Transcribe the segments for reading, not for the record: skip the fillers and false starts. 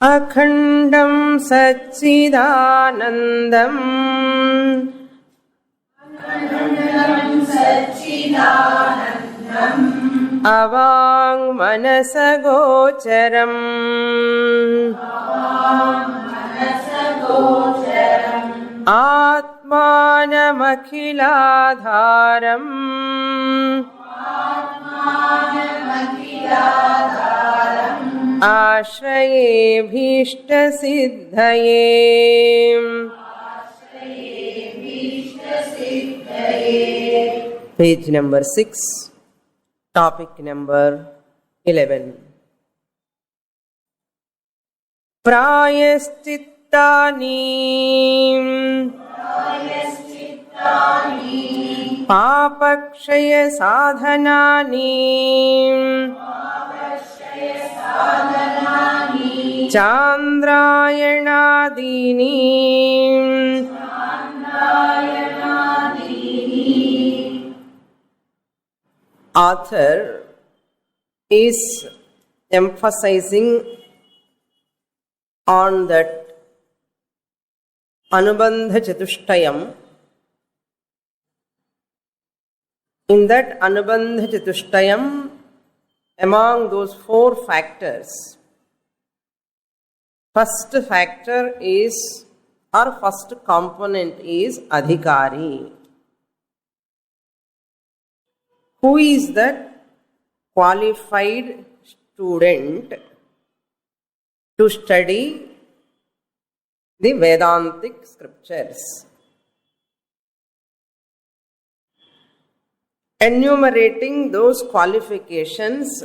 अखण्डं सच्चिदानन्दम् अवाङ्मनसगोचरम् आत्मानमखिलाधारम् आश्रयेऽभीष्टसिद्धये. Page number 6, topic number 11. प्रायश्चित्तानि पापक्षय साधनानि चान्द्रायणादीनि Author is emphasizing on that Anubandha Chatushtayam. In that Anubandha Chatushtayam, among those 4 factors, first factor is, or first component is Adhikari. Who is that qualified student to study the Vedantic scriptures? Enumerating those qualifications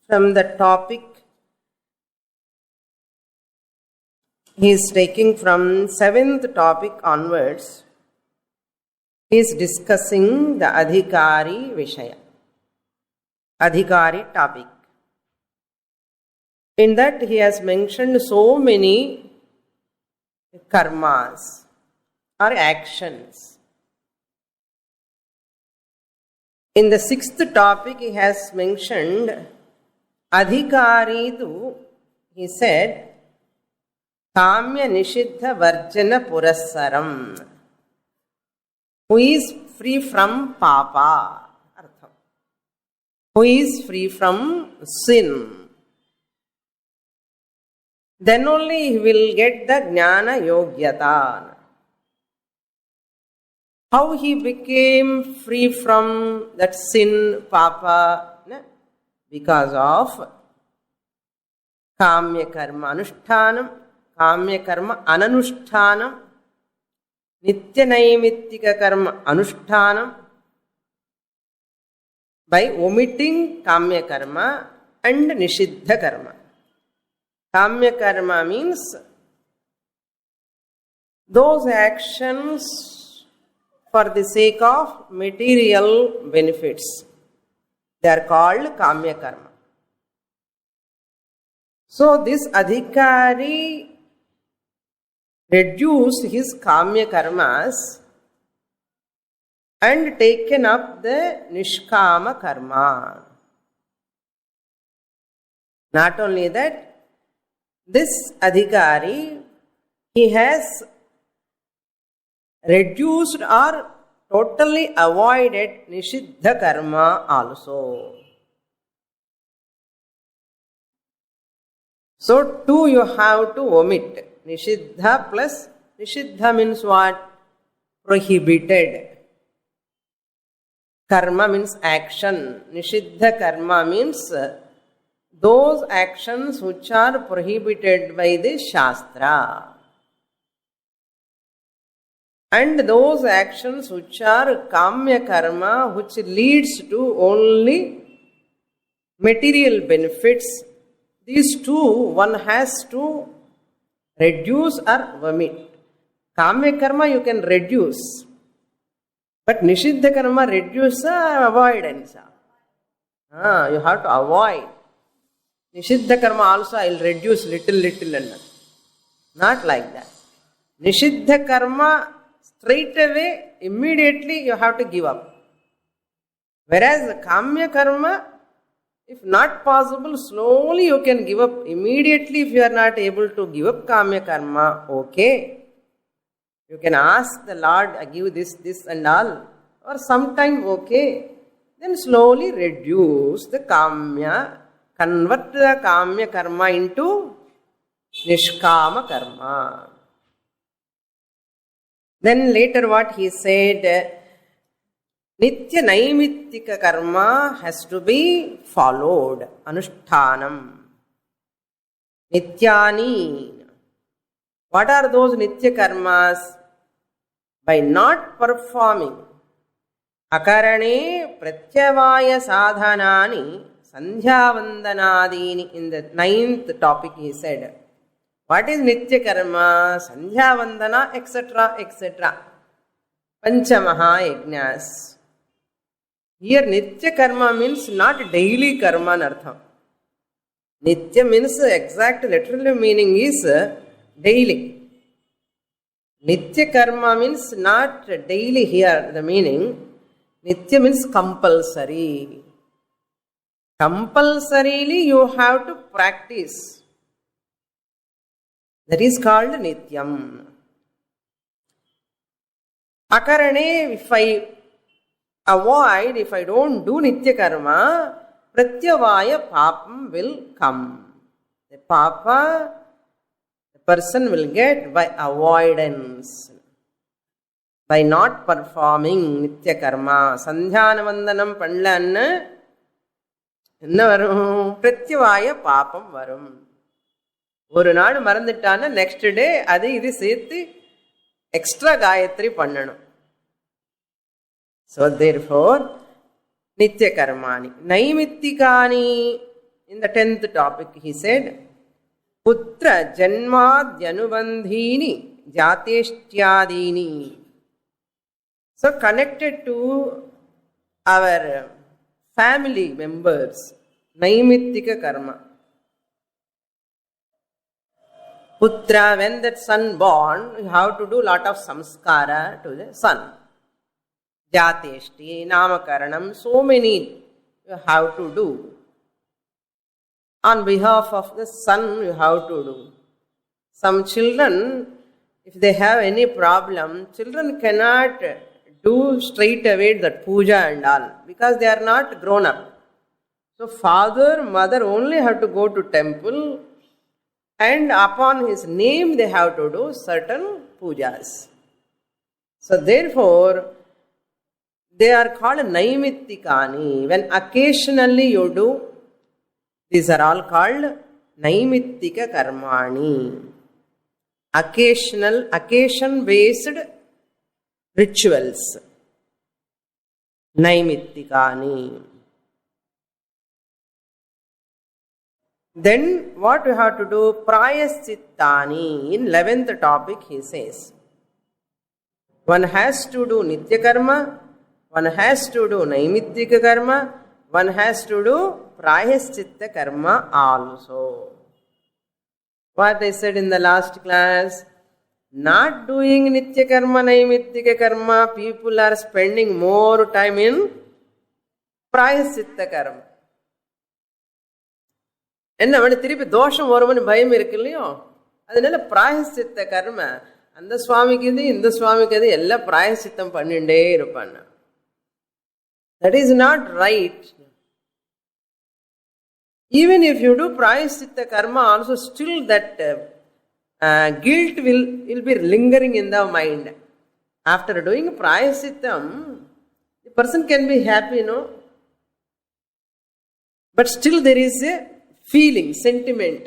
from the topic, he is taking from 7th topic onwards. He is discussing the Adhikari Vishaya, Adhikari topic. In that he has mentioned so many karmas or actions. In the 6th topic he has mentioned Adhikari tu, he said, Kamya Nishiddha Varjana Purassaram. Who is free from papa, artham. Who is free from sin. Then only he will get the Jnana Yogyata. How he became free from that sin, papa? Because of Kamya Karma Anushtanam, Kamya Karma Ananushtanam, Nitya Naimittika Karma Anushtanam, by omitting Kamya Karma and Nishiddha Karma. Kamya Karma means those actions for the sake of material benefits. They are called Kamya Karma. So this Adhikari reduced his Kamya Karmas and taken up the Nishkama Karma. Not only that, this Adhikari, he has reduced or totally avoided Nishiddha Karma also. So, 2 you have to omit. Nishiddha plus, Nishiddha means what? Prohibited. Karma means action. Nishiddha Karma means those actions which are prohibited by the Shastra. And those actions which are Kamya Karma, which leads to only material benefits. These 2, one has to reduce or omit. Kamya Karma you can reduce. But Nishiddha Karma reduce or avoidance. You have to avoid. Nishiddha Karma also I will reduce little and not like that. Nishiddha Karma straight away, immediately you have to give up. Whereas the Kamya Karma, If not possible, slowly you can give up. Immediately, if you are not able to give up kamya karma, okay. You can ask the Lord, I give this and all. Or sometime, okay. Then slowly reduce the kamya, convert the kamya karma into nishkama karma. Then later what he said, Nitya Naimittika karma has to be followed. Anushtanam. Nityani. What are those Nitya karmas? By not performing. Akarane pratyavaya sadhanani sandhyavandanadini. In the 9th topic he said. What is Nitya karma? Sandhyavandana, etc., etc. Panchamaha yajnas. Here Nitya karma means not daily karma nartham. Nitya means exact literal meaning is daily. Nitya karma means not daily here, the meaning. Nitya means compulsory. Compulsorily you have to practice. That is called Nityam. Akarane, if I avoid, if I don't do Nitya karma, Pratyavaya papam will come. The papa, the person will get by avoidance. By not performing Nitya karma. Sandhyana vandanam panlanna enna varum? Pratyavaya papam varum. ஒரு நாள் மறந்துட்டான்னா next day அது இது சேர்த்து extra Gayatri பண்ணணும். So therefore, Nitya karmani. Naimittikani. In the 10th topic he said, Putra janmadhyanubandhini jateshtyadini. So connected to our family members. Naimittika karma. Putra, when that son born, you have to do lot of samskara to the son. Jateshti, Namakaranam, so many you have to do. On behalf of the son, you have to do. Some children, if they have any problem, children cannot do straight away that puja and all, because they are not grown up. So father, mother only have to go to temple, and upon his name they have to do certain pujas. So therefore, they are called Naimittikani. When occasionally you do, these are all called Naimittika karmani. Occasion-based rituals. Naimittikani. Then what you have to do? Prayaschittani. In 11th topic he says, one has to do Nitya karma, one has to do Naimittika karma, one has to do Prayaschitta karma also. What I said in the last class, not doing Nitya karma, Naimittika karma, people are spending more time in Prayaschitta karma. என்ன அவனை திருப்பி தோஷம் வரும்னு பயம் இருக்கு இல்லையோ, அதனால பிராயசித்த கர்ம அந்த சுவாமிக்கு இது இந்த சுவாமிக்கு இது எல்லாம் பிராயசித்தம் பண்ணிட்டே இருப்பான். That is not right. Even if you do prayaschitta karma also, still that guilt will be lingering in the mind. After doing prayaschitam, the person can be happy, but still there is a feeling, sentiment.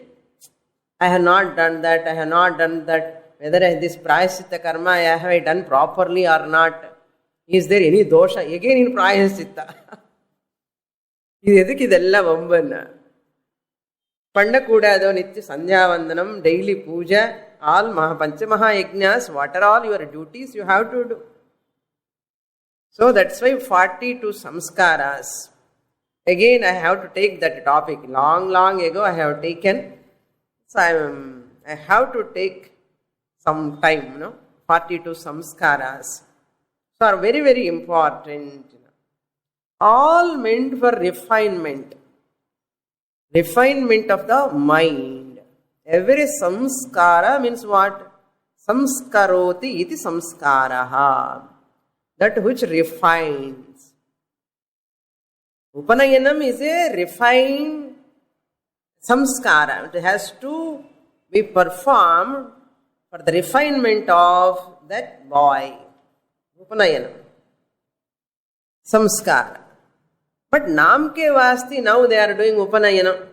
I have not done that, I have not done that. Whether this prayaschitta karma have I done properly or not? Is there any dosha? Again in prayaschitta. இது எதுக்கு இதெல்லாம் வம்புன்னா பண்ணக்கூடாதோ நித்திய சந்தியாவந்தனம், daily puja, all பஞ்சமஹா யஜ்ஞாஸ், what are all your duties you have to do. So that's why 42 samskaras. Again I have to take that topic. Long ago I have taken. So I have to take some time, 42 samskaras. So are very, very important. All meant for refinement. refinement of the mind. Every samskara means what? Samskaroti iti samskaraha. That which refines. Upanayanam is a refined samskara. It has to be performed for the refinement of that boy. Upanayanam. Samskara. But namke vasti, now they are doing Upanayanam.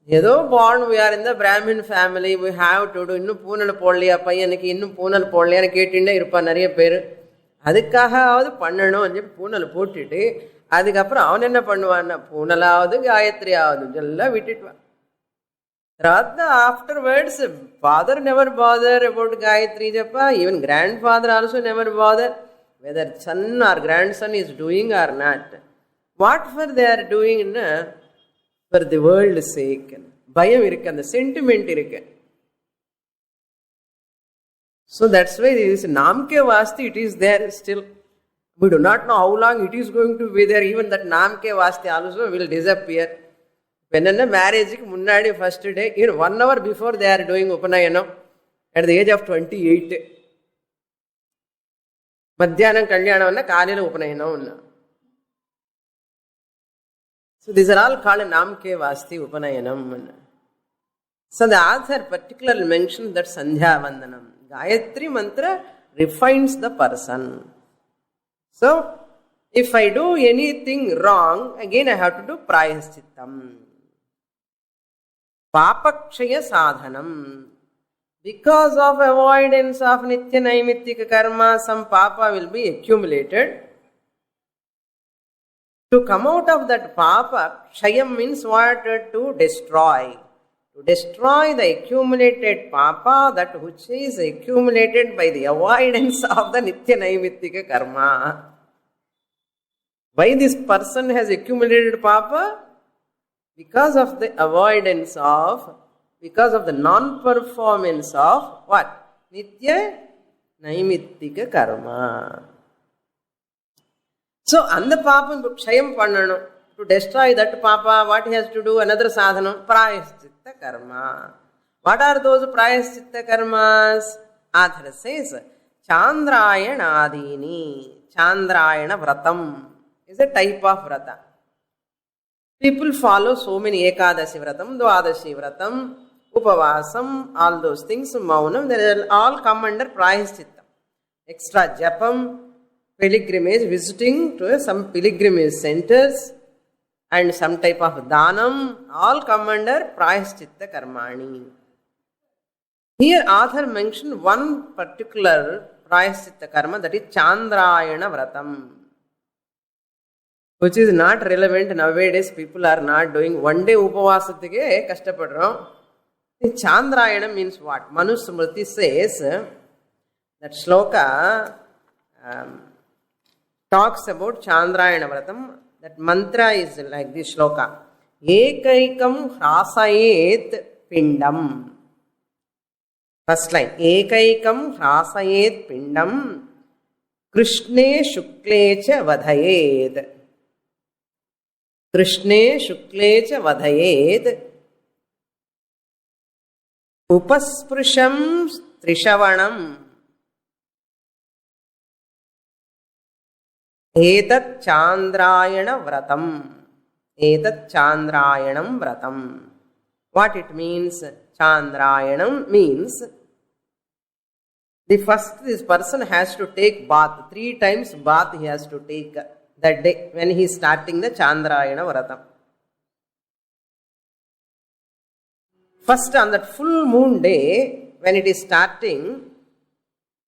Yedo born, we are in the Brahmin family, we have to do innu poonal polliya paiyanukku innu poonal polliya nu ketinde irpa nariya peru adukkahavadu pannanum poonal pottittu adukapra avan enna pannuvaana poonalaavadu gayathriyaavadu ella vittitva. Afterwards, father never bother about Gayatri Japa, even grandfather also never bother whether son or grandson is doing or not. What for they are doing? For the world's sake. Bhayam irukku, and the sentiment irukku. So that's why this Namke Vasti, it is there still. We do not know how long it is going to be there. Even that Namke Vasti also will disappear. When in a marriage, Munnadi first day, 1 hour before they are doing Upanayanam at the age of 28. Madhyanam Kalyanam Kalila Upanayanam. So these are all called Namke Vasti Upanayanam. So the author particularly mentioned that Sandhya Vandanam. Gayatri mantra refines the person. So if I do anything wrong, again I have to do Prayaschitam. Papakshaya sadhanam. Because of avoidance of Nitya Naimittika karma, some papa will be accumulated. To come out of that papa, kshayam means what? To destroy. To destroy the accumulated papa, that which is accumulated by the avoidance of the Nitya Naimittika karma. Why this person has accumulated papa? Because of the avoidance of, because of the non-performance of what? Nitya Naimittika karma. So, and the papa kshayam pannanam. To destroy that papa, what he has to do? Another sadhanam, prayaschitta karma. What are those prayaschitta karmas? Author says, Chandrayanadini. Chandrayana vratam is a type of vrata. People follow so many Ekadashi vratam, Dwadashi vratam, Upavasam, all those things, Maunam, they will all come under prayaschitta. Extra japam, pilgrimage, visiting to some pilgrimage centers, and some type of dhanam, all come under prayaschitta karmani. Here author mentioned one particular prayaschitta karma, that is Chandrayana vratam, which is not relevant nowadays. People are not doing one day upavasathike kashtapadrom. Chandrayana means what? Manu Smriti says, that shloka talks about Chandrayana vratam. That mantra is like this shloka. Ekaikam hrasayet pindam. First line. Ekaikam hrasayet pindam. Krishne shukle cha vadhayet. Krishne shukle cha vadhayet. Upasprusham trishavanam. Etat Chandrayana vratam. Etat Chandrayanam vratam. What it means? Chandrayanam means the first, this person has to take bath. 3 times bath he has to take that day when he is starting the Chandrayana vratam. First, on that full moon day, when it is starting,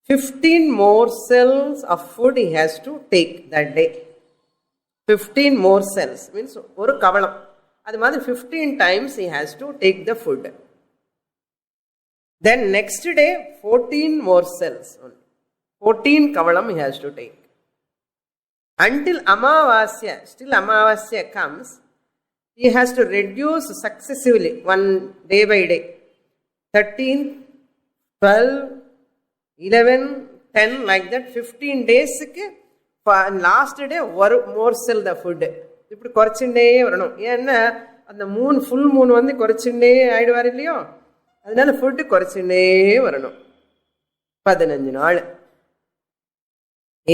15 morsels of food he has to take that day. 15 morsels means oru kavalam. Adu madri 15 times he has to take the food. Then next day 14 morsels. 14 kavalam he has to take. Until Amavasya, still Amavasya comes, he has to reduce successively, one day by day. 13, 12, 11, 10, like that, 15 days. Last day, one morsel the food. ఇప్పుడు కొరచిండే వరణం ఏమన్నా அந்த Moon full Moon வந்து குறைச்சுட்டே ஆயிடுவார் இல்லையோ, அதனால food குறைச்சுட்டே வரணும். 15 நாள்.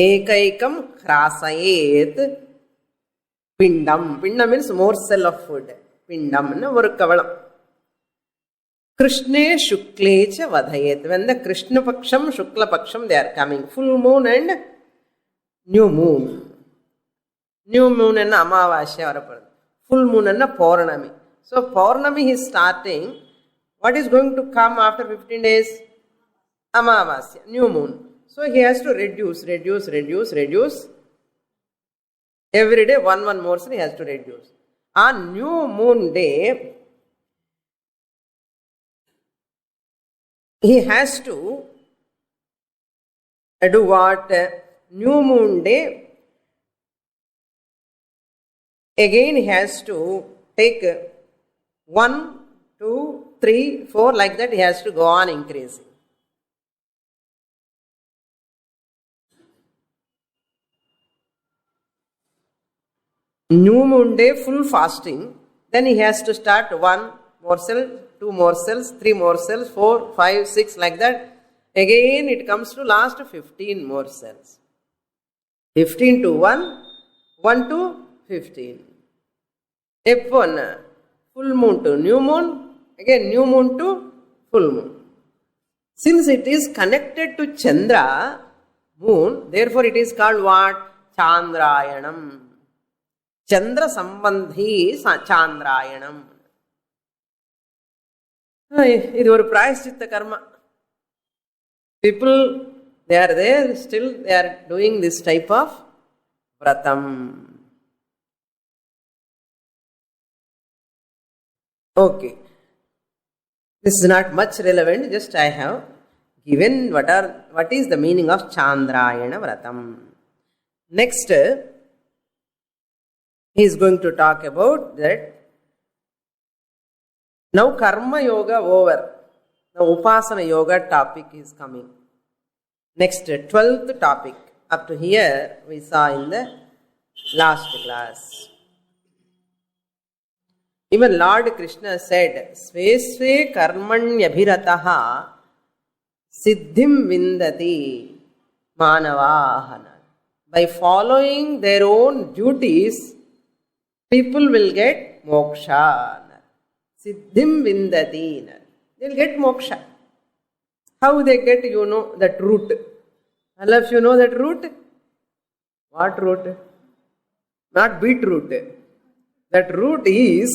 ஏகைக்கம் ஹ்ராசயேத் பிண்டம். பிண்டம் மீன்ஸ் morsel of food. பிண்டம்னு ஒரு கவளம். கிருஷ்ணே சுக்லேச்ச வதயேத். when the Krishna Paksham, Shukla Paksham, they are coming. Full moon and new moon. New moon and Amavasya வரப்படுது. Full moon and Paurnami. So Paurnami is starting. What is going to come after 15 days? Amavasya, new moon. So he has to reduce. Every day one morsel he has to reduce. On new moon day, he has to do what? New moon day, again he has to take 1, 2, 3, 4, like that he has to go on increasing. New moon day full fasting, then he has to start 1 morsel, 2 morsels, 3 morsels, 4, 5, 6, like that. Again it comes to last 15 morsels. 15 to 1, 1 to 15. F1, full moon to new moon, again new moon to full moon. Since it is connected to Chandra, moon, therefore it is called what? Chandrayanam. Chandra Sambandhi Chandrayanam. இது ஒரு பிராயஷ்சித்த கர்மா. People, they are there, still they are doing this type of vratam. Okay. This is not much relevant, just I have given what is the meaning of Chandrayana vratam. Next, he is going to talk about that. Now karma yoga over. Now upasana yoga topic is coming. Next, 12th topic. Up to here we saw in the last class. Even Lord Krishna said, Sve sve karmanyabhirataha siddhim vindati manavahana. By following their own duties, people will get moksha. Siddhim vindati. They'll get moksha. How they get, you know, that root. All of you know that root? What root? Not beetroot. That root is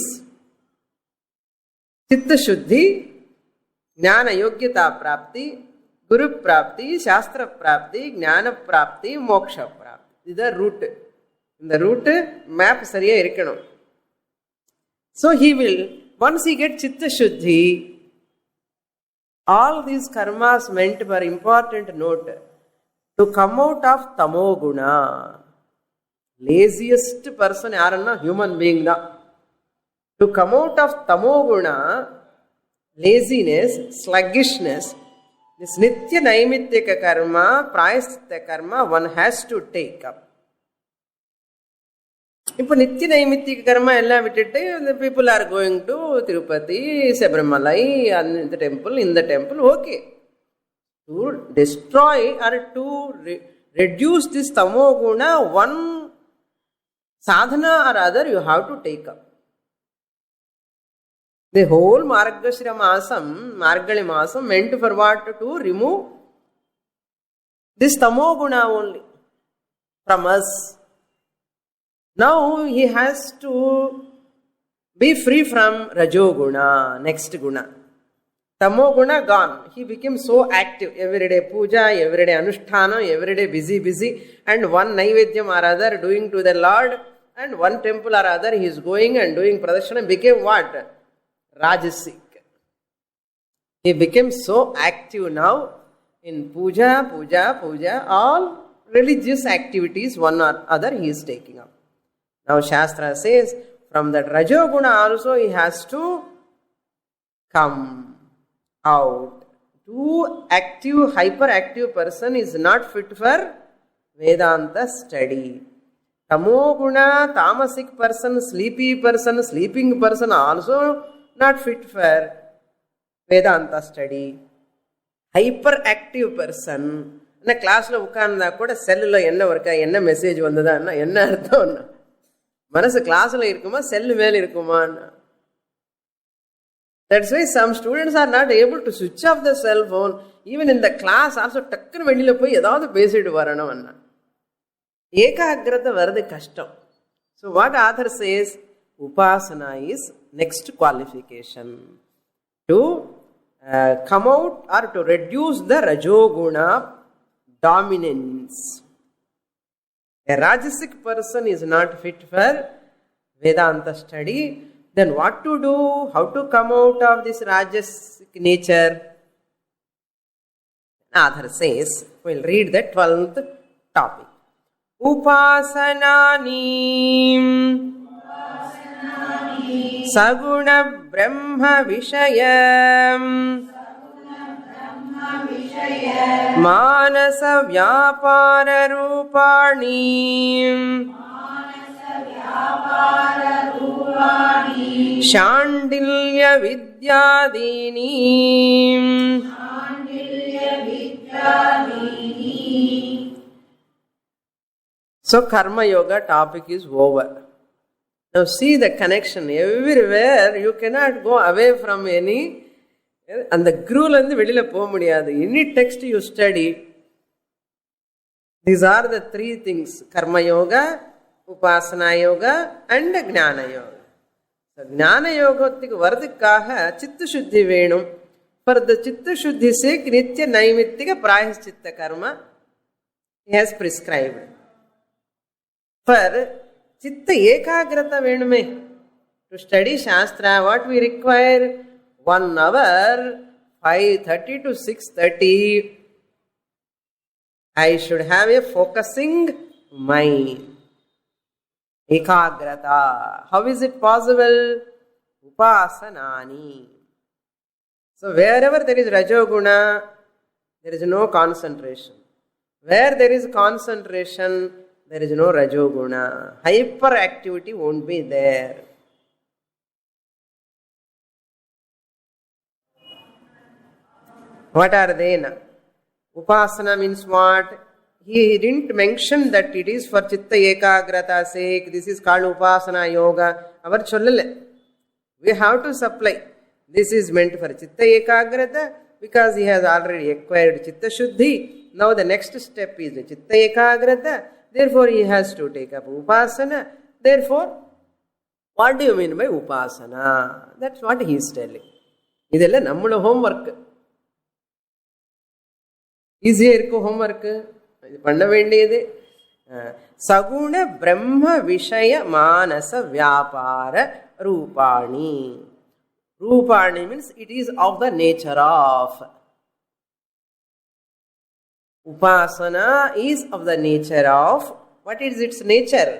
Chitta Shuddhi, Jnana Yogyata Prapti, Guru Prapti, Shastra Prapti, Jnana Prapti, Moksha Prapti. This is the root. The root map சரியா இருக்கணும். So he will, once he gets Chitta Shuddhi, all these karmas meant for important note, to come out of Tamoguna. Laziest person யாருன்னா human being தான். To come out of Tamoguna, laziness, sluggishness, this Nitya Naimittika karma, Prayaschitta karma, one has to take up. இப்போ நித்திய நைமித்திக கர்மா எல்லாம் விட்டுட்டு the people are going to Tirupati, Sabarimala, the temple, in the temple, okay. To destroy or to reduce this tamoguna, one sadhana or other you have to take up. The whole Margashira Masam, Margali Masam meant for what? To remove this tamoguna only from us. Now he has to be free from Rajoguna, next guna. Tamoguna gone. He became so active. Everyday puja, everyday anusthana, everyday busy. And one naivedyam or other doing to the Lord, and one temple or other he is going and doing pradashana. Became what? Rajasik. He became so active now in puja. All religious activities, one or other he is taking up. Now Shastra says, from that Rajoguna also he has to come out. Too active, hyperactive person is not fit for Vedanta study. Tamoguna, tamasic person, sleepy person, sleeping person also not fit for Vedanta study. Hyperactive person. In class la ukkaanda kuda cell la enna varka enna message vandada anna enna artham anna manasu class la irukuma cell mele irukuma anna. That's why some students are not able to switch off the cell phone even in the class also takkanu velila poi edavadhu pesidu varanam anna. Ekagrata varadu kashtam. So what author says, upasana is next qualification to come out or to reduce the rajoguna dominance. A rajasic person is not fit for Vedanta study. Then what to do? How to come out of this rajasic nature? Author says, we'll read the 12th topic. Upasanani saguna brahma vishayam Manasa vyapara rupani Shandilya vidyadini. So karma yoga topic is over. Now see the connection everywhere. You cannot go away from any and the groove and the velila po mudiyadu. Any text you study, these are the three things: karma yoga, upasana yoga, and jnana yoga. So jnana yoga vardikaha chitta shuddhi venum. For the chitta shuddhi sake, nitya naimittika prayaschitta karma he has prescribed. For chitta ekagrata venume, to study shastra, what we require? 1 hour, 5:30 to 6:30, I should have a focusing mind. Ekagrata. How is it possible? Upasanani. So wherever there is rajoguna, there is no concentration. Where there is concentration, there is no rajoguna. Hyperactivity won't be there. What are they now? Upasana means what? He didn't mention that it is for chitta ekagrata sake. This is called upasana yoga. Avar chollale. We have to supply. This is meant for chitta ekagrata because he has already acquired chitta shuddhi. Now the next step is chitta ekagrata. Therefore he has to take up upasana. Therefore, what do you mean by upasana? That's what he is telling. Idella nammala homework. Easy irukku homework. இது பண்ண வேண்டியது சகுண பிரம்ம விஷய மானச வியாபார Rupani. Rupani means it is of the nature of. Upasana is of the nature of. What is its nature?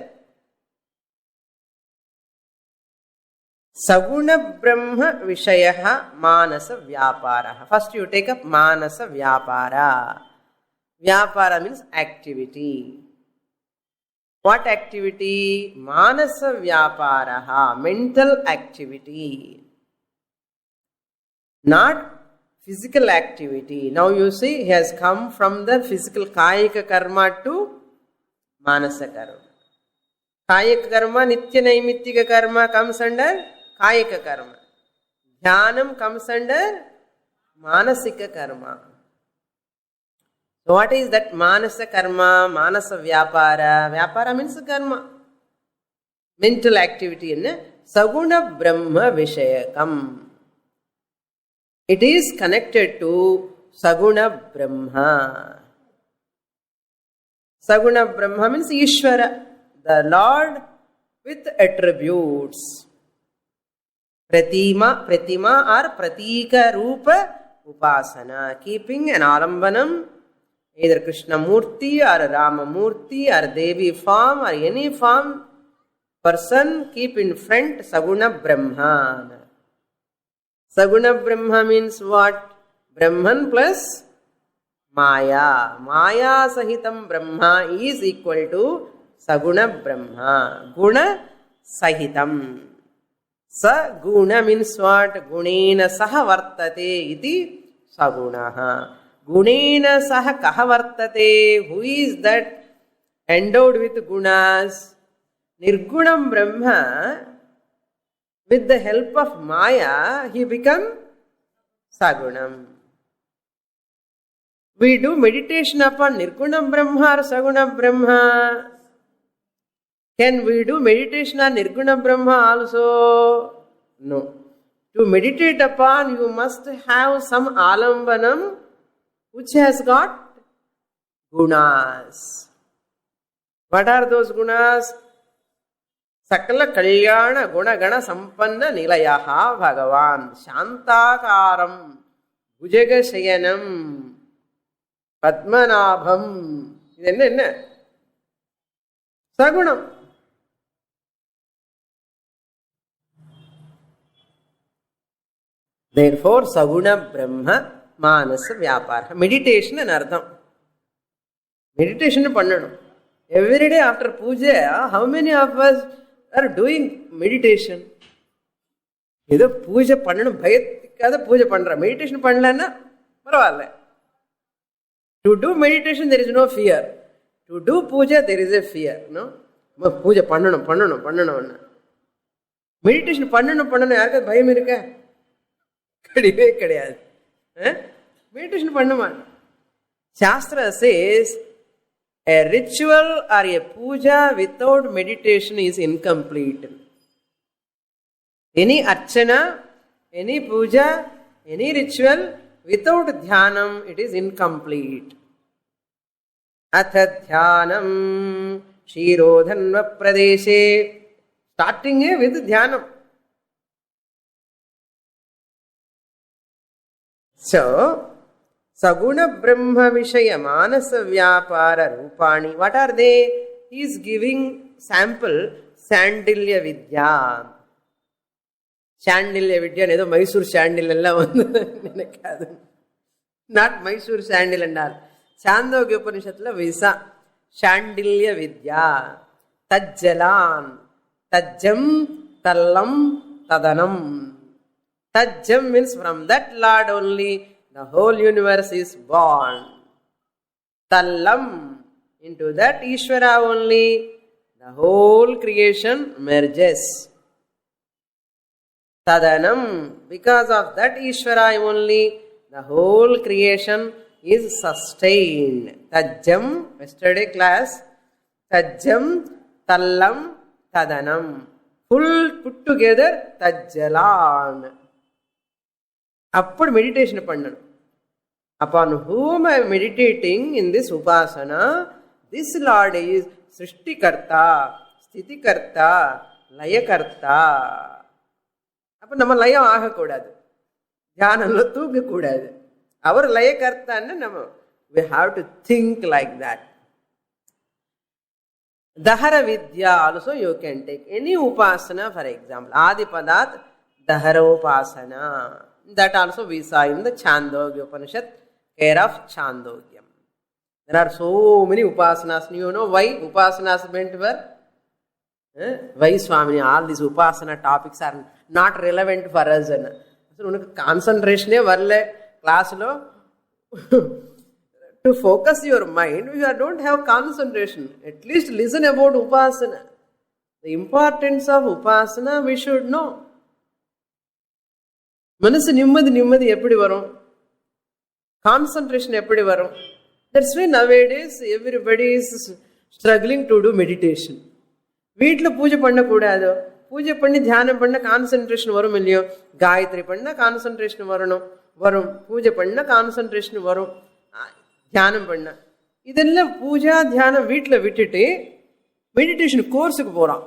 Saguna Brahma Vishayaha Manasa Vyapara. First you take up Manasa Vyapara. Vyapara means activity. What activity? Manasa Vyaparaha, mental activity. Not physical activity. Now you see he has come from the physical Kayika Karma to Manasa Karma. Kayika Karma, Nitya Naimittika Karma comes under Kayika Karma. Dhyanam comes under Manasika Karma. So what is that Manasa Karma, Manasa Vyapara? Vyapara means karma. Mental activity in Saguna Brahma Vishayakam. It is connected to Saguna Brahma. Saguna Brahma means Ishvara, the Lord with attributes. Pratima or Pratika Rupa Upasana, keeping an alambanam, either Krishna Murti or Rama Murti or Devi form or any form, person keep in front Saguna Brahma. Saguna Brahma means what? Brahman plus Maya. Maya Sahitam Brahma is equal to Saguna Brahma. Guna Sahitam. Sa guna means what? Gunena saha vartate iti sagunaha. Gunena saha kaha vartate. Who is that endowed with gunas? Nirgunam Brahma. With the help of Maya, he become Sagunam. We do meditation upon Nirgunam Brahma or Sagunam Brahma. Can we do meditation on Nirguna Brahma also? No. To meditate upon, you must have some alambanam which has got gunas. What are those gunas? Sakala Kalyana Guna Gana Sampanna Nilayaha Bhagavan Shantakaram Bhujaga Shayanam Padmanabham. Sagunam. Therefore, Saguna Brahma Manasa Vyapara. Meditation and Ardham. Meditation pannanum. Every day after puja, how many of us are doing meditation? Either puja pannanum, bhayatikada puja pandra. Meditation pannalana, paravalle. To do meditation, there is no fear. To do puja, there is a fear. No? Puja pannanum. Meditation pannanum, yarka bhayam irukka? Kadiyave kadiyadu. Meditation pannuma. Shastra says, a ritual or a puja without meditation is incomplete. Any archana, any puja, any ritual without dhyanam, it is incomplete. Atha dhyanam shirodhanva pradeshe. Starting with dhyanam. So, Saguna Brahma Vishaya Manasa Vyapara Rupani. What are they? He is giving sample Sandilya Vidya. Sandilya Vidya, nedo Mysore Sandil alla vandu. Not Mysore Sandil and all. Chandogya Upanishadla Visa. Sandilya Vidya. Tajjalan. Tajjam Tallam Tadanam. Tajjam means from that Lord only the whole universe is born. Tallam, into that Ishvara only the whole creation merges. Tadanam, because of that Ishvara only the whole creation is sustained. Tajjam, yesterday class, Tajjam, Tallam, Tadanam. Full put together, Tajjalan. Upward meditation pannan. Upon whom I am meditating in this upasana, this Lord is Srishtikarta, Sthitikarta, Layakarta. Appo nama layam aagakoodadu. Dhyanamlo toogakoodadu. Our Layakarta anna nama. We have to think like that. Dahara Vidya also you can take. Any upasana, for example, Adipadat, Dahara upasana. That also we saw in the Chandogya Upanishad, care of Chandogyam. There are so many upasanas. You know why upasanas meant were? Why Swamini? All these upasana topics are not relevant for us. So, concentration varle class lo to focus your mind, you don't have concentration. At least listen about upasana. The importance of upasana we should know. Manasu nimmadi eppadi varum? Concentration eppadi varum? That's why nowadays everybody is struggling to do meditation. Veetlo puja panna koodadu. Puja panni dhyanam panna concentration varum illiyo. Gayatri panna concentration varum. Puja panna concentration varum. Dhyanam panna. Idella puja dhyanam veetlo vittite meditation course ku poran.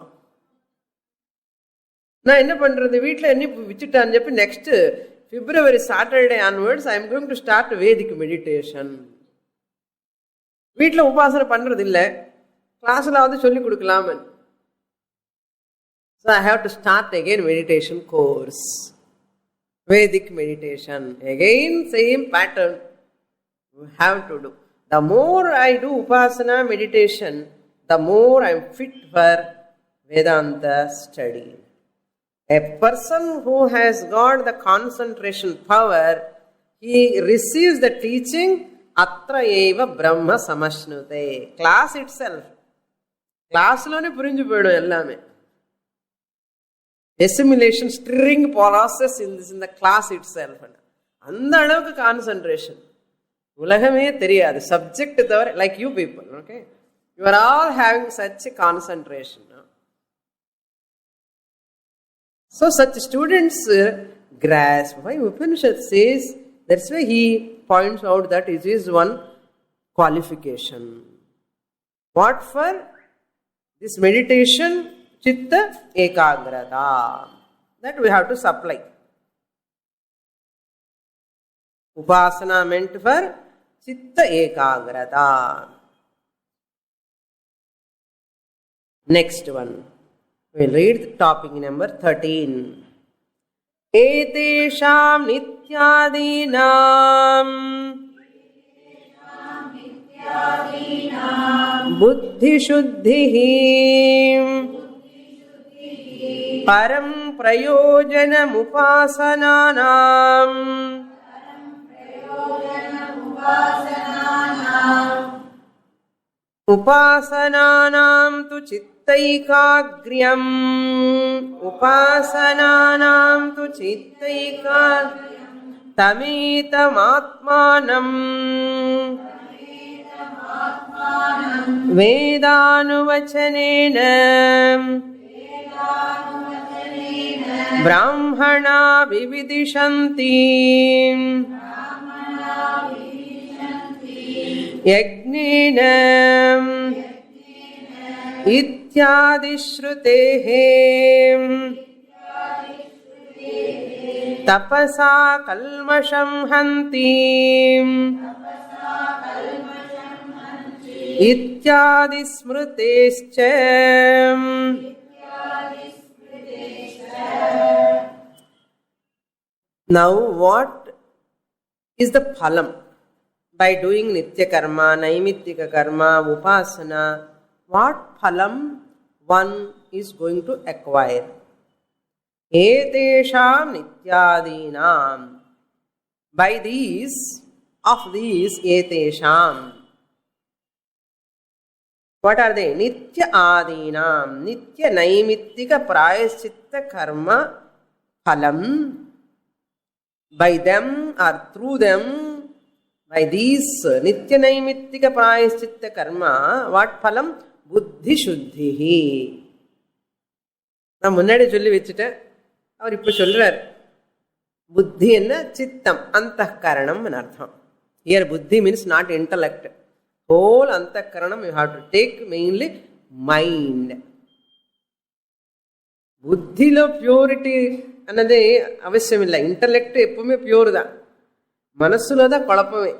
நான் என்ன பண்றது வீட்டில் என்ன விட்டுட்டான்னு చెప్పి next February Saturday onwards I am going to start Vedic meditation. வீட்டில் உபாசனை பண்றது இல்லை, கிளாஸ்ல வந்து சொல்லி கொடுக்கலாம். So I have to start again meditation course, Vedic meditation. Again same pattern we have to do. The more I do upasana meditation, the more I am fit for Vedanta study. A person who has got the concentration power, he receives the teaching Atra eva Brahma Samashnute. Class itself. Class lone purinju poyidum ellame. Assimilation, stirring process in the class itself. அந்த அளவுக்கு concentration. உலகமே தெரியாது. Subject தவிர, like you people, okay? You are all having such a concentration. So such students grasp. Why Upanishad says, that's why he points out that it is one qualification. What for? This meditation, chitta ekagrata. That we have to supply. Upasana meant for chitta ekagrata. Next one. We'll read topic number 13. Etesham nityadinam buddhi shuddhihi param prayojanam upasananam upasananam tu chittaikagriyam upasananam tu chittaikagriyam tametam vedanuvachanena brahmana vividishanti yajnena ityadi shrutehe tapasa kalmasham hanti ityadi smrutescha. Now what is the phalam? By doing nitya karma, naimittika karma, upasana, what phalam one is going to acquire? Etesham nityadinam. By these, of these etesham. What are they? Nitya adinam. Nitya naimittika prayaschitta karma phalam. By them or through them, by these nitya naimittika prayaschitta karma, what phalam? Buddhi shuddhihi. நான் முன்னாடி சொல்லி வச்சுட்டேன். அவர் இப்போ சொல்றார், புத்தி என்ன? சித்தம், அந்தఃகரணம் அர்த்தம். Here buddhi means not intellect. Whole antakaranam you have to take mainly mind. புத்தில பியூரிட்டி அன்னதே அவசியம் இல்லை. இன்டலெக்ட் எப்பவுமே பியூர் தான். மனசுல தான் குழப்பமே.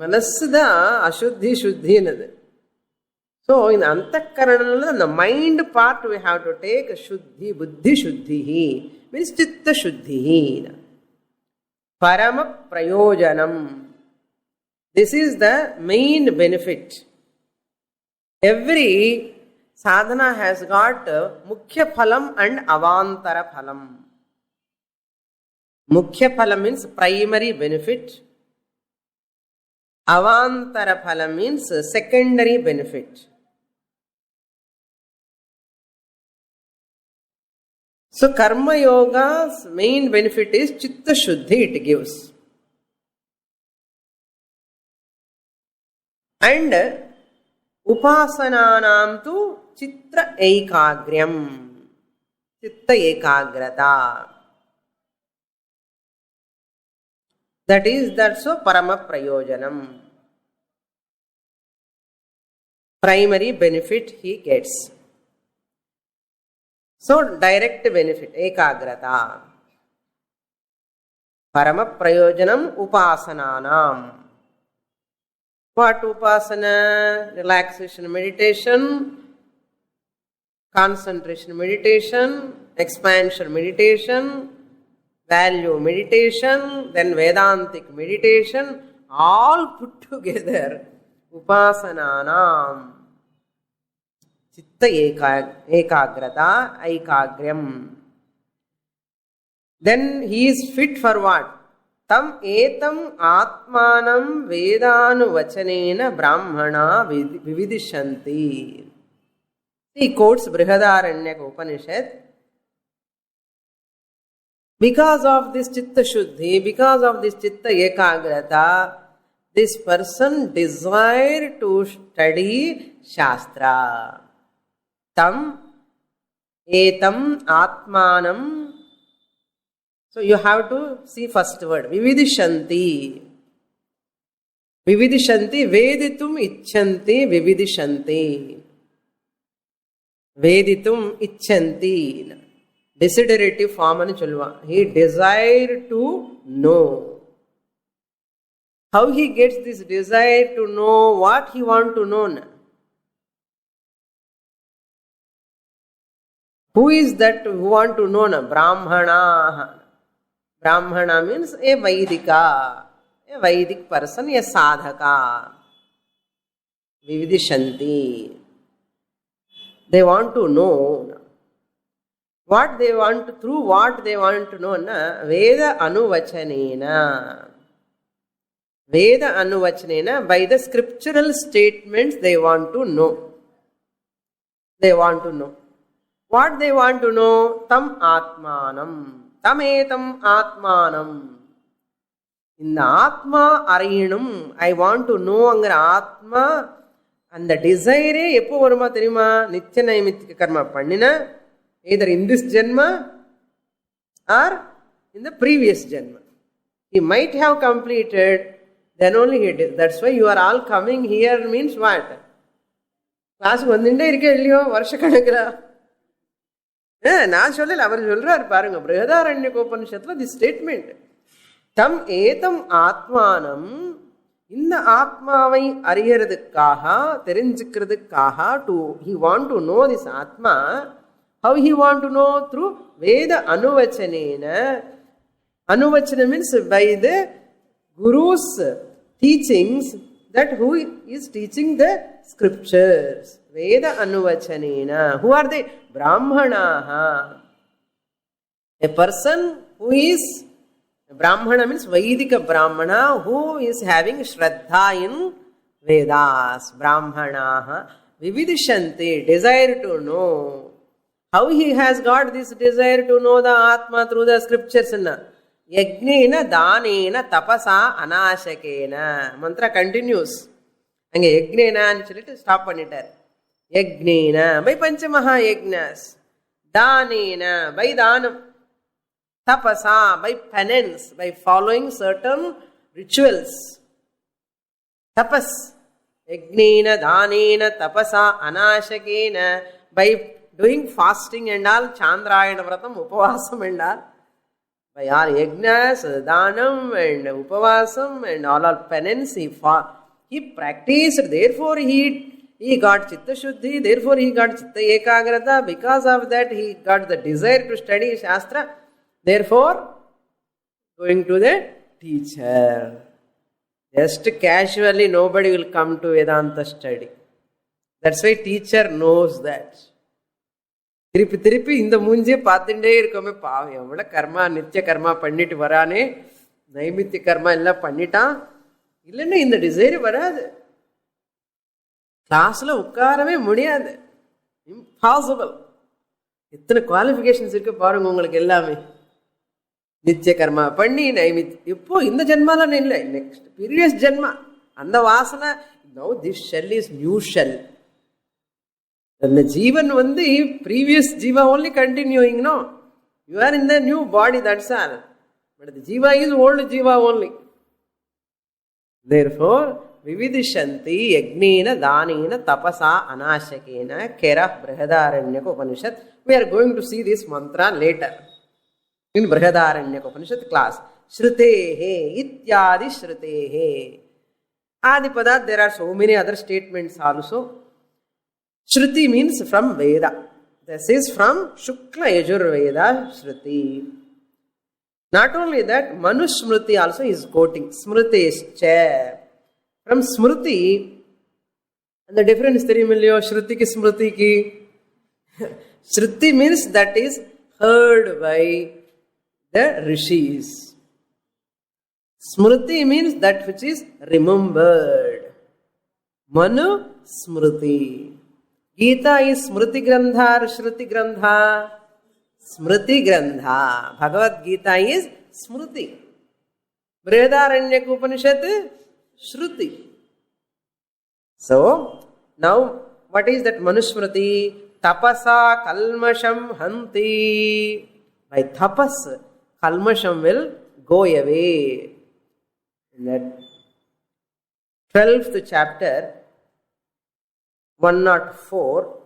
மனசு தான் அசுத்தி சுத்தின்னது. ஸோ இந்த அந்தக்கரணம்ல அந்த mind part we have to take சுத்தி. புத்தி சுத்திஹி means சித்த சுத்திஹி. பரம பிரயோஜனம். This is the main benefit. Every sadhana has got mukhya phalam and avantara phalam. Mukhya phalam means primary benefit. Avantara phalam means secondary benefit. So karma yoga's main benefit is chitta shuddhi it gives. And upasananam tu chitra ekagryam. Chitta ekagrata. That's so parama prayojanam. Primary benefit he gets. So direct benefit, ekagrata. Parama prayojanam upasananam. What upasana? Relaxation meditation, concentration meditation, expansion meditation, value meditation, then Vedantic meditation, all put together. Upasananam. Chitta ekagrata, aikagyam. Then he is fit for what? Tam etam atmanam vedanu vachanena brahmana vividishanti. He quotes Brihadaranyaka Upanishad. Because of this chitta shuddhi, because of this chitta ekagrata, this person desire to study Shastra. Tam etam atmanam. So you have to see first word. Vividishanti. Vividishanti. Veditum icchanti. Vividishanti. Veditum icchanti. Desiderative form ani cholva. He desired to know. How he gets this desire to know? What he want to know? Who is that who want to know? Brahmana. Brahmana means a Vaidika. A Vaidik person, a sadhaka. Vividishanti. They want to know. What they want to, through what they want to know, Veda anuvachanena. Veda anuvachanena, by the scriptural statements they want to know. They want to know. What they want to know? Tam atmanam. Tam etam atmanam. In the atma arinum, I want to know angra atma. And the desire எப்போ வருமா தெரியுமா? நித்திய நைமித்திக கர்மா பண்ணின, either in this janma or in the previous janma. He might have completed, then only he did. That's why you are all coming here means what? Class வந்துட்டே இருக்கே இல்லையோ வருஷ கணக்குல. நான் சொல்லல, அவர் சொல்றாரு பாருங்க பிருஹதாரண்யக உபனிஷத்துல தி ஸ்டேட்மெண்ட். தம் ஏதம் ஆத்மானம், இந்த ஆத்மாவை அறியறதுக்காக தெரிஞ்சுக்கிறதுக்காக, to he want to know this atma. How he want to know? Through Veda anuvachanena. Anuvachana means by the Guru's teachings, that who is teaching the scriptures. Veda anuvachanena. Who are they? Brahmanaha. A person who is Brahmana means Vaidika Brahmana, who is having Shraddha in Vedas. Brahmanaha. Vividishanti. Desire to know. How he has got this desire to know the Atma through the scriptures? Yagnena, Danena, Tapasa, Anashakena. Mantra continues. And Yagnena and stop on it. Yagnena, by Panchamaha Yagnas. Danena, by Danam. Tapasa, by penance, by following certain rituals. Tapas. Yagnena, Danena, Tapasa, Anashakena. By doing fasting and all, Chandrayana Vratam, Upavasam and all. By all yajnas, Danam and Upavasam and all penance, he practiced. Therefore he got Chitta Shuddhi. Therefore he got Chitta Ekagrata. Because of that he got the desire to study Shastra. Therefore, going to the teacher. Just casually, nobody will come to Vedanta study. That's why teacher knows that. திருப்பி திருப்பி இந்த மூஞ்சியை பார்த்துட்டே இருக்கோமே, பாவம் எவ்வளோ கர்மா நித்திய கர்மா பண்ணிட்டு வரானே, நைமித்திய கர்மா எல்லாம் பண்ணிட்டான், இல்லைன்னா இந்த டிசைர் வராது. கிளாஸ்ல உட்காரவே முடியாது, இம்பாசிபிள். எத்தனை குவாலிஃபிகேஷன்ஸ் இருக்கு பாருங்க உங்களுக்கு எல்லாமே. நித்திய கர்மா பண்ணி நைமித் இப்போ இந்த ஜென்மாலாம் இல்லை, நெக்ஸ்ட் ப்ரீவியஸ் ஜென்மா அந்த வாசனை. No this shell is new shell. And the Jivan previous Jiva only continuing, no? You are in the new body, that's all. But the Jiva is old Jiva only. Therefore, Vividishanti Yagnena Danena Tapasa Anashakena Kera Brihadaranyaka Upanishad. We are going to see this mantra later in Brihadaranyaka Upanishad class. Shrutehe Ityadi Shrutehe. Adipada, there are so many other statements also. Shruti means from Veda. This is from Shukla Yajurveda Shruti. Not only that, Manusmriti also is quoting. Smriti is chair. From Smriti, And the difference therimillayo Shruti ki Smriti ki. Shruti means that is heard by the rishis. Smriti means that which is remembered. Manu Smriti. Gita is Smriti Grandha or Shruti Grandha? Smriti Grandha. Bhagavad Gita is Smriti. Brihadaranyaka Upanishad Shruti. So, now what is that Manusmriti? Tapasa kalmasham hanti. By tapas, kalmasham will go away. In that 12th chapter, 104,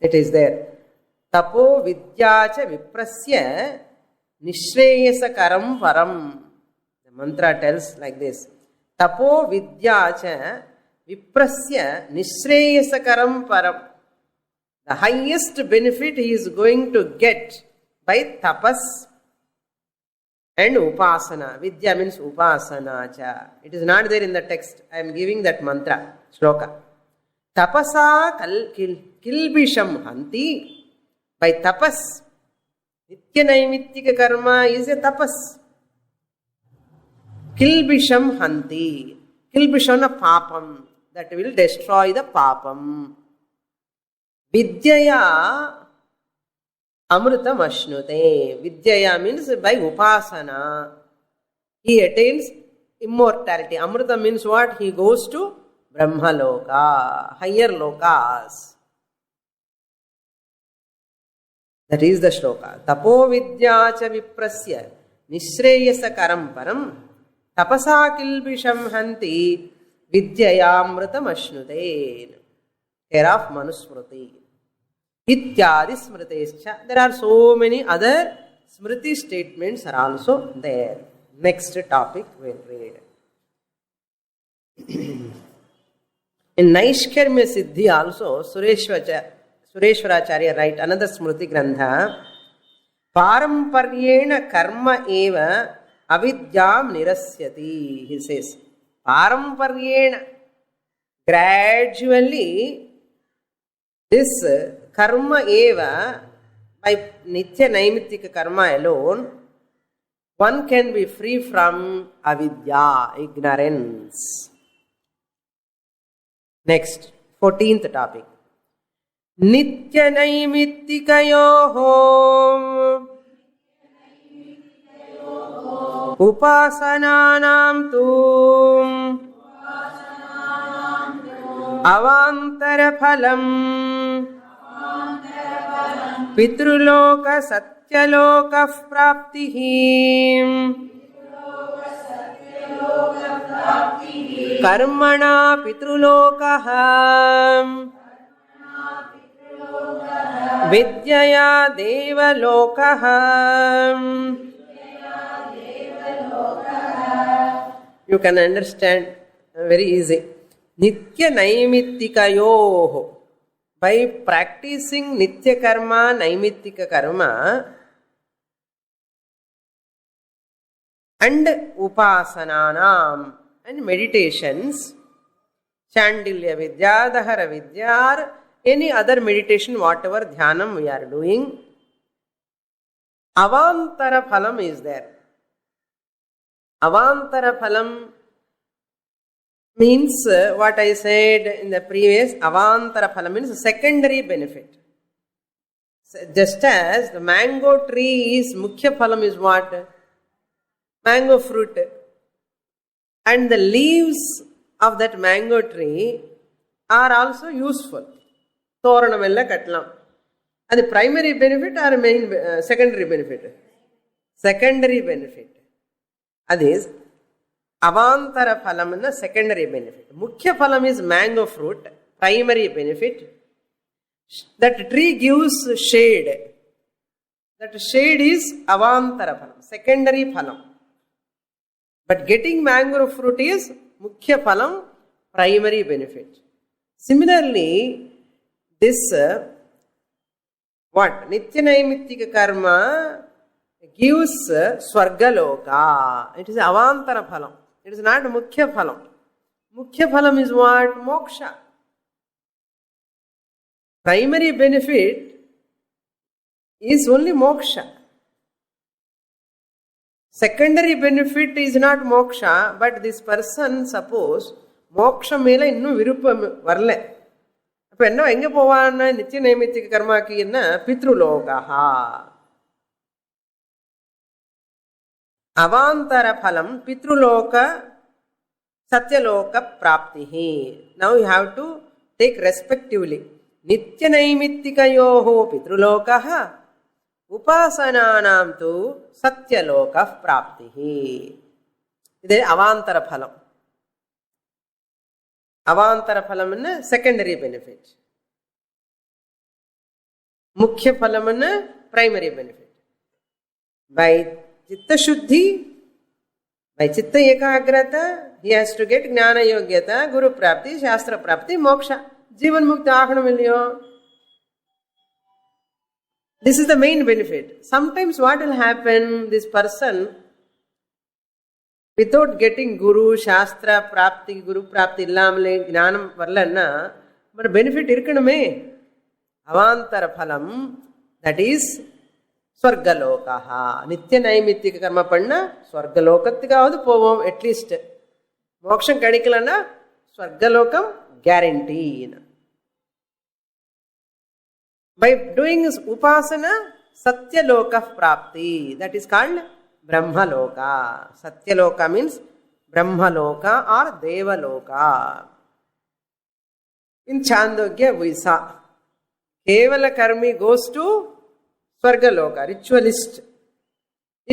it is there. Tapo vidyacha viprasya nishreyasakaram param. The mantra tells like this. Tapo vidyacha viprasya nishreyasakaram param. The highest benefit he is going to get by tapas and upasana. Vidya means upasana cha. It is not there in the text. I am giving that mantra, shloka. Tapasa kilbisham hanti. By tapas, nitya naimittika karma is a tapas. Kilbisham hanti. Kilbisham papam. That will destroy the papam. Vidyaya amrutam ashnute. Vidyaya means by upasana. He attains immortality. Amruta means what? He goes to Brahmaloka, higher lokas. That is the shloka. Tapo vidyacha viprasya nishreyasa karam param tapasa kilbisham hanti vidyayamrutam ashnute. Care of Manusmriti. Ityadi smritescha. There are so many other smriti statements are also there. Next topic we will read. In Naishkarmya Siddhi also, Sureshwaracharya write another smriti grantha. Paramparyena karma eva avidyam nirasyati. He says, Paramparyena, gradually, this karma eva, by nitya naimittika karma alone, one can be free from avidya, ignorance. Next, 14th topic. Nitya naimitikayoho upasananam tu avantara phalam pitruloka satyaloka praptihi karmana pitrulokaha vidyaya devalokaha. You can understand very easy. Nitya naimitikayoho. By practicing nitya karma, naimittika karma, and upasananam, and meditations, Chandilya Vidya, Dahara Vidya, or any other meditation, whatever dhyanam we are doing, avantara phalam is there. Avantara phalam means what I said in the previous, avantara phalam means secondary benefit. Just as the mango tree is, mukhya phalam is what? Mango fruit. And the leaves of that mango tree are also useful. Thoranamella katlam. And the primary benefit or main secondary benefit? Secondary benefit. That is, avantara phalam is the secondary benefit. Mukhya phalam is mango fruit, primary benefit. That tree gives shade. That shade is avantara phalam, secondary phalam. But getting mango fruit is mukhya phalam, primary benefit. Similarly, this what? Nitya naimittika karma gives swargaloka. It is avantara phalam. It is not mukhya phalam. Mukhya phalam is what? Moksha. Primary benefit is only moksha. Secondary benefit is not moksha, but this person, suppose, moksha மேல இன்னும் விருப்பம் வரல. அப்ப என்ன எங்க போவான்னா நித்திய நைமித்திக கர்மாக்கு என்ன பித்ருலோகா. அவாந்தர பலம் பித்ருலோக சத்யலோக பிராப்தி. Now you have to take respectively. நித்திய நைமித்திகயோஹோ பித்ருலோகः உபாசனானாம் து சத்யலோக பிராப்தி. இது அவாந்தர பலம். அவாந்தர பலம்னு செகண்டரி பெனிஃபிட். முக்கிய பலம்னு primary benefit. By chitta shuddhi, by chitta ekagrata, he has to get jnana yogyata, guru prapti, shastra prapti, moksha. Jivan mukta aganam illiyo. This is the main benefit. Sometimes what will happen, this person, without getting guru, shastra prapti, guru prapti illamale jnanam varlanna, but benefit irkanume. Avantara phalam, that is ஸ்வர்கலோகா. நித்திய நைமித்திக கர்ம பண்ண ஸ்வர்கலோகத்துக்காவது போவோம். At least மோட்சம் கிடைக்கலன்னா ஸ்வர்கலோகம் guarantee. By doing upasana Satyaloka prapti, that is called Brahmaloka. Satyaloka means Brahmaloka or Devaloka. In Chandogya விசா kevala karmi goes to Swargaloka, ritualist.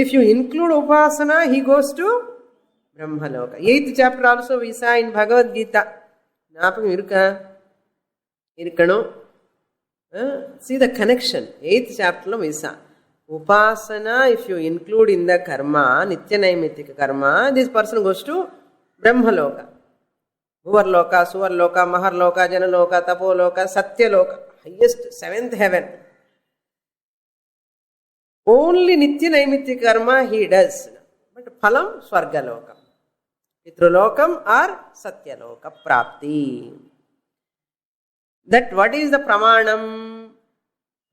If you include Upasana, he goes to Brahmaloka. 8th chapter also we saw in Bhagavad Gita. Napam irukka? Irukano? See the connection. 8th chapter lo we saw. Upasana, if you include in the karma, Nitya Naimittika karma, this person goes to Brahmaloka. Bhuvarloka, Suvarloka, Maharloka, Janaloka, Tapoloka, Satyaloka. Highest 7th heaven. Only Nitya Naimittika karma he does. But phalam Swargalokam. Pitrulokam or Satyaloka Prapti. That what is the Pramanam?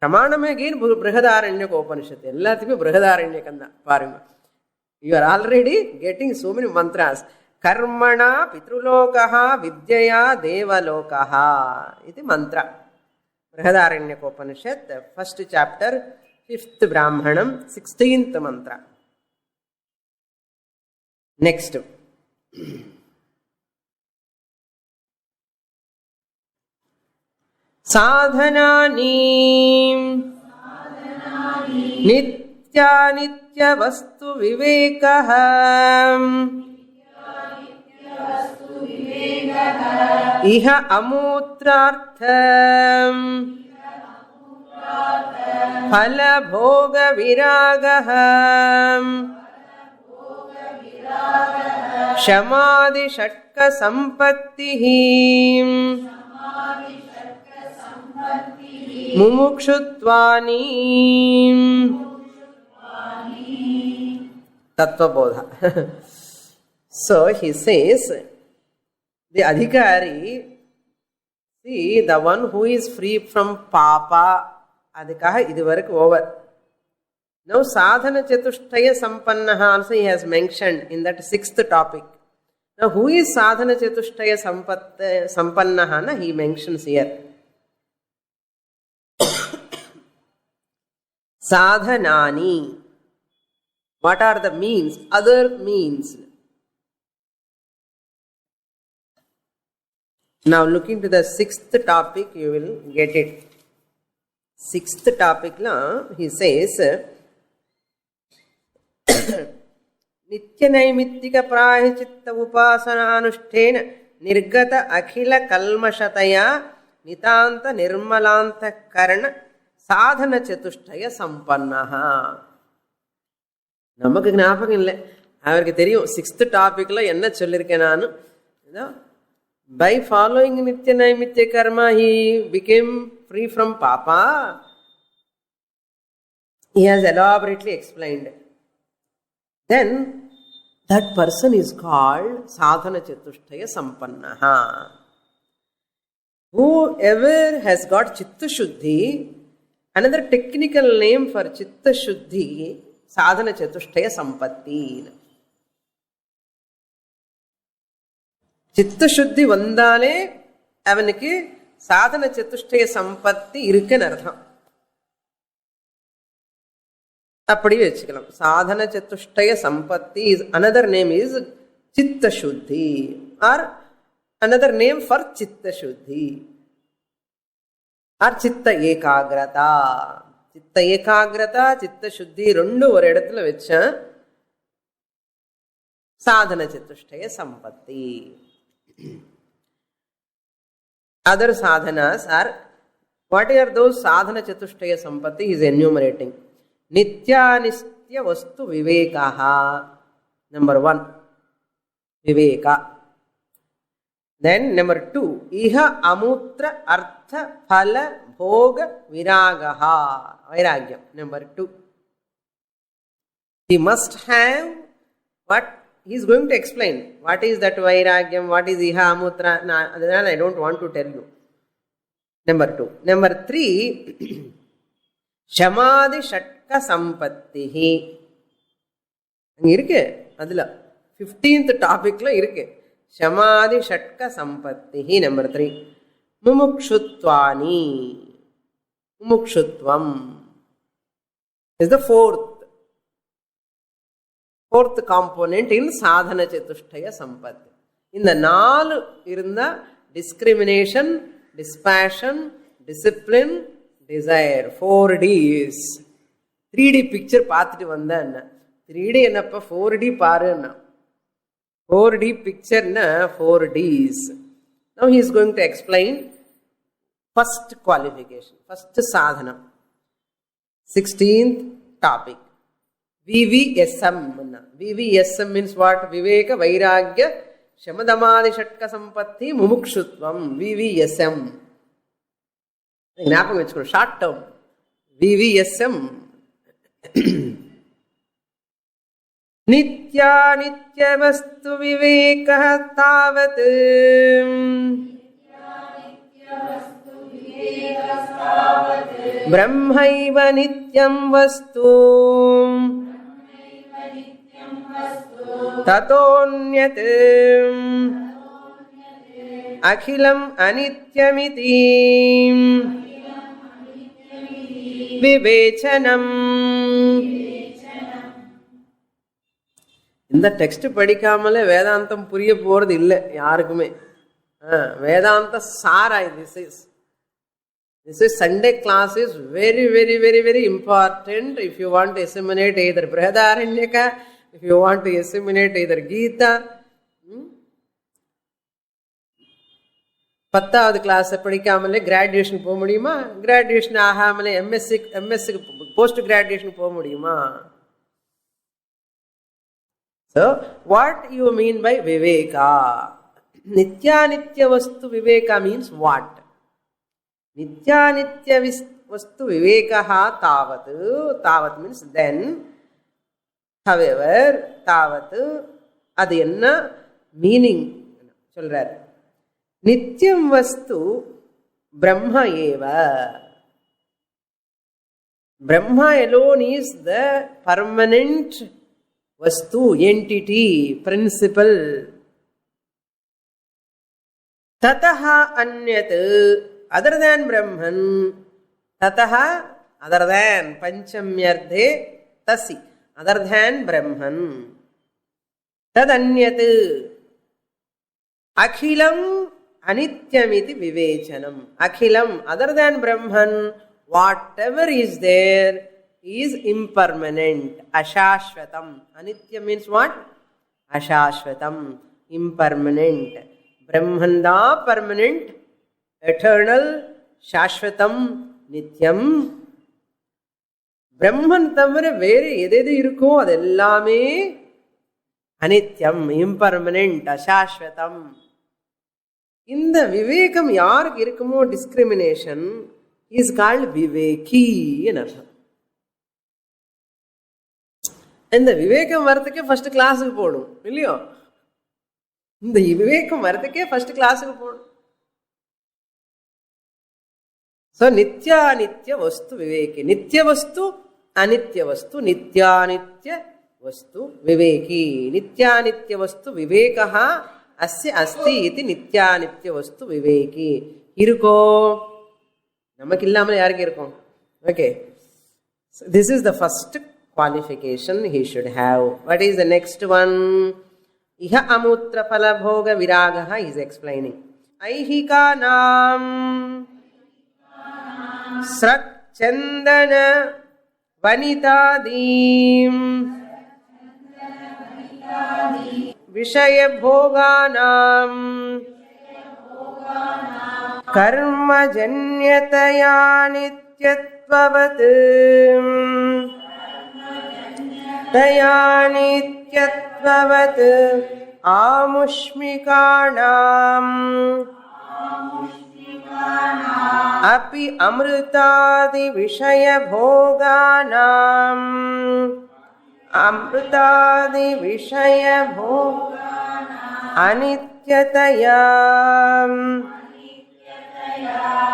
Pramanam again Brihadaranyaka Upanishad. Ellathukku Brihadaranyakanda parunga. You are already getting so many mantras. Karmana Pitrulokaha Vidyaya Devalokaha. Iti mantra. Brihadaranyaka Upanishad, first chapter, 5th Brahmanam, 16th mantra. Next. Sadhanani Nitya Nitya Vastu Vivekaha Iha Amutrartham Phala bhoga viragaha Shamadhi shatka sampattihi Mumukshuttvani Tattva Bodha. So he says, the adhikari, see, the one who is free from papa, adhikaha iduvarakku over. Now sadhana chatushtaya sampannaha also he has mentioned in that 6th topic. Now who is sadhana chatushtaya sampannaha na he mentions here. Sadhanani. What are the means? Other means. Now look into the 6th topic, you will get it. 6th topic la he says Nitya Naimittika Prahichitta Upasana Anushtena Nirgata Akhila Kalmashataya Nitanta Nirmalanta Karana Sadhana Chatushtaya Sampannaha. நமக்கு ஞாபகம் இல்லை, அவருக்கு தெரியும் 6th டாபிக்ல என்ன சொல்லியிருக்கேன் நான். By following Nitya Naimitya karma he became free from papa. He has elaborately explained. Then that person is called Sadhana Chatushtaya Sampannaha. whoever has got chitta shuddhi, another technical name for chitta shuddhi, sadhana chatushtaya sampatti. chitta shuddhi vandale avanukku sadhana chatushtaya sampatti irukku artham. அப்படி வச்சுக்கலாம். சாதன சதுஷ்டய சம்பத்தி is another name is chitta shuddhi or another name for chitta shuddhi or chitta ekagrata. chitta ekagrata, chitta shuddhi ரெண்டு ஒரு இடத்துல வச்சா சாதன சதுஷ்டய சம்பத்தி. other sadhanas are, what are those sadhana chatushtaya sampatti is enumerating. Nityanistya vastu vivekaha, number 1, viveka. Then number 2, iha amutra artha phala bhoga viragaha, vairagyam. Number 2, he must have what he is going to explain. What is that vairagyam, what is iha amutra, I don't want to tell you. Number 2. Number 3, shamadhi shatka sampattihi. அங்க இருக்கு, அதுல 15th டாபிக்ல இருக்கு. shamadhi shatka sampattihi. Number 3, mumukshuttvani, mumukshutvam is the fourth component in sadhana chatushtaya sampatti. இந்த 4 இருந்தா discrimination, dispassion, discipline, desire, 4 Ds. 3D picture பார்த்துட்டு வந்தா என்ன, 3D என்னப்பா 4D பாருன்னா, 4D picture na 4 Ds. Now he is going to explain first qualification, first sadhana, 16th topic, VVSM. VVSM means what? Viveka, Vairagya, Shamadamadi Shatka Sampatti, Mumukshutvam. VVSM. ஞாபகம் வச்சுக்கணும், short term. VVSM. நித்யாநித்ய வஸ்து விவேகः தாவத் பிரம்மைவ நித்யம் வஸ்து ததோன்யத் அகிலம் அநித்யமிதி விவேச்சனம். இந்த text படிக்காமலே வேதாந்தம் புரிய போறது இல்லை யாருக்குமே. வேதாந்த சாரா this is Sunday class is very very very very important if you want to assimilate either Brihadaranyaka, if you want to assimilate either Gita. 10th class படிக்காமலே கிராஜுவேஷன் போக முடியுமா? கிராஜுவேஷன் ஆகாமலே எம்எஸ்சி போஸ்ட் கிராஜுவேஷன் போக முடியுமா? So what you mean by viveka? Nityanitya vastu viveka means what? Nityanitya vastu vivekaha tavat. Tavat means then, however, tavat அது என்ன meaning சொல்றார். நித்யம் வஸ்து பிரம்ம ஏவ. Brahma alone is the permanent vastu, entity, principle. Tataha anyat, other than Brahman. Tataha, other than, panchamyardhe tasi, other than Brahman. Tad anyat akhilam anityamiti vivechanam. Akhilam, other than Brahman, whatever is there is impermanent, ashashvatam. Anitya means what? Ashashvatam, impermanent. Brahmanda permanent, eternal, shashvatam, nityam. Brahman தவிர வேறு எது இருக்கோ அதெல்லாமே அனித்யம், impermanent, ashashvatam. இந்த விவேகம் யாருக்கு இருக்குமோ discrimination is called viveki ன்னு அர்த்தம். இந்த விவேகம் வரதுக்கே ஃபர்ஸ்ட் கிளாஸுக்கு போகணும் இல்லையோ? இந்த விவேகம் வரதுக்கே ஃபர்ஸ்ட் கிளாஸுக்கு போகணும். So nityanitya vastu viveki. Nitya vastu, anitya vastu, nityanitya vastu viveki. Nityanitya vastu vivekaha asya asti iti nityanitya vastu viveki. Iruko? Namakku illamal yarukku irukum? Okay. So this is the first qualification he should have. What is the next one? Iha amutra phala bhoga viragaha is explaining. Aihikanam srak chandana vanitadim vishaya bhoganam karma janyataya nityatvavat taya nityatvavat amushmikanam api amrutadi vishaya bhoganam amrutadi vishaya bhoganam anityataya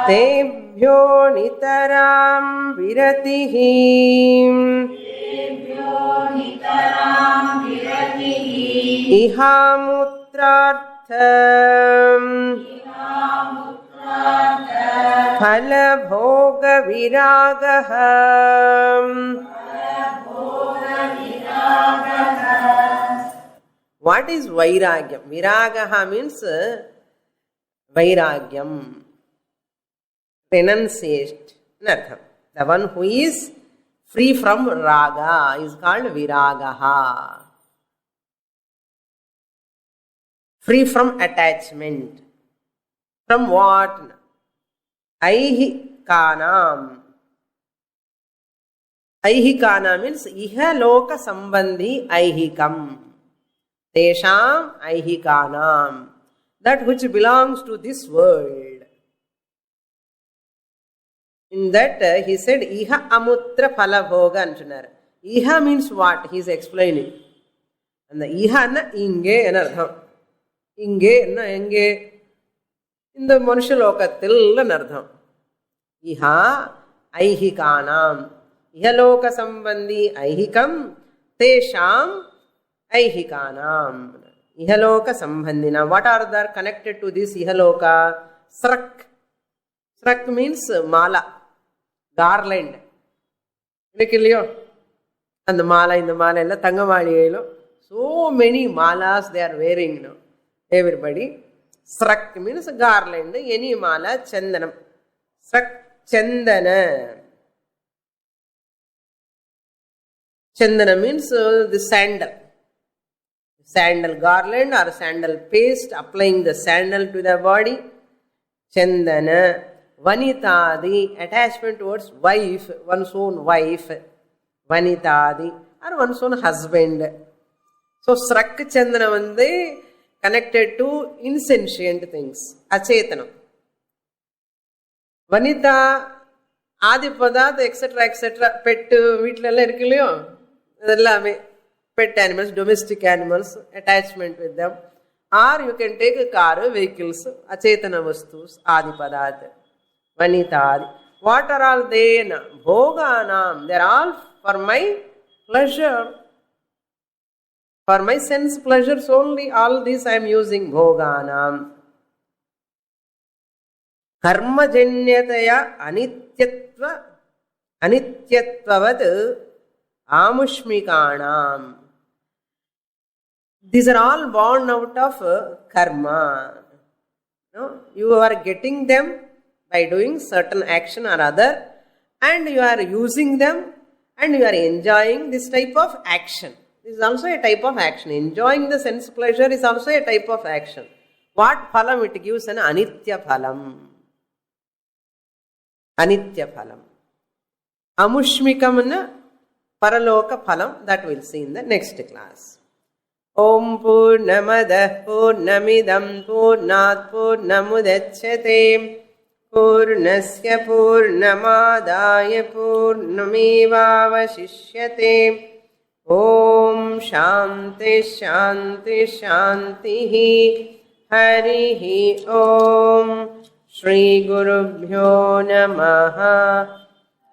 tebhyo nitaram viratihi ihamutrartham phala bhoga viragaha. What is vairagyam? Viragaha means vairagyam, renunciate. The one who is free from raga is called viragaha. Free from attachment. From what? Aihikanam. Aihikana means iha loka sambandhi aihikam. Tesham aihikanam. That which belongs to this world. In that he said iha amutra phala bhoga antunar. Iha means what? He is explaining. And the iha na inge enartham. Inge na enge. In the manushalokathil enartham. Iha aihikanam. Ihaloka sambandhi aihikam tesham aihikanam. Ihaloka sambandhina. What are there connected to this ihaloka? Srak. Srak means mala, garland. And the mala in the mala, so many malas they are wearing now. Everybody. Srak means garland. Any mala, chandanam. Srak chandana. Chandana means the sandal. Sandal garland or sandal paste, applying the sandal to the body. Chandana. Vanitadi, attachment towards wife, one's own wife. Vanitadi, or one's own husband. So, Srak Chandana vande connected to insentient things. Achetana. Vanita, Adipada, etc., etc., pet, veetlella irukillo. Adellame pet animals, domestic animals, attachment with them. Or you can take a car, vehicles, achetana vastus, adipadat, vanitadi. What are all they? Bhoganam. They are all for my pleasure. For my sense pleasures only, all this I am using. Bhoganam. Karma janyataya anityatvavat amushmikanam. These are all born out of karma. No? You are getting them by doing certain action or other, and you are using them and you are enjoying this type of action. This is also a type of action. Enjoying the sense pleasure is also a type of action. What phalam it gives? An anitya phalam. Anitya phalam. Amushmikam na paraloka phalam. That we'll see in the next class. Om Purnamadah Purnamidam Purnat Purnamudachyate Purnasya Purnamadaya Purnamevavashishyate. Om Shanti Shanti Shanti Harihi Om श्रीगुरुभ्यो नमः।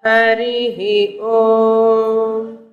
हरिः ओम्।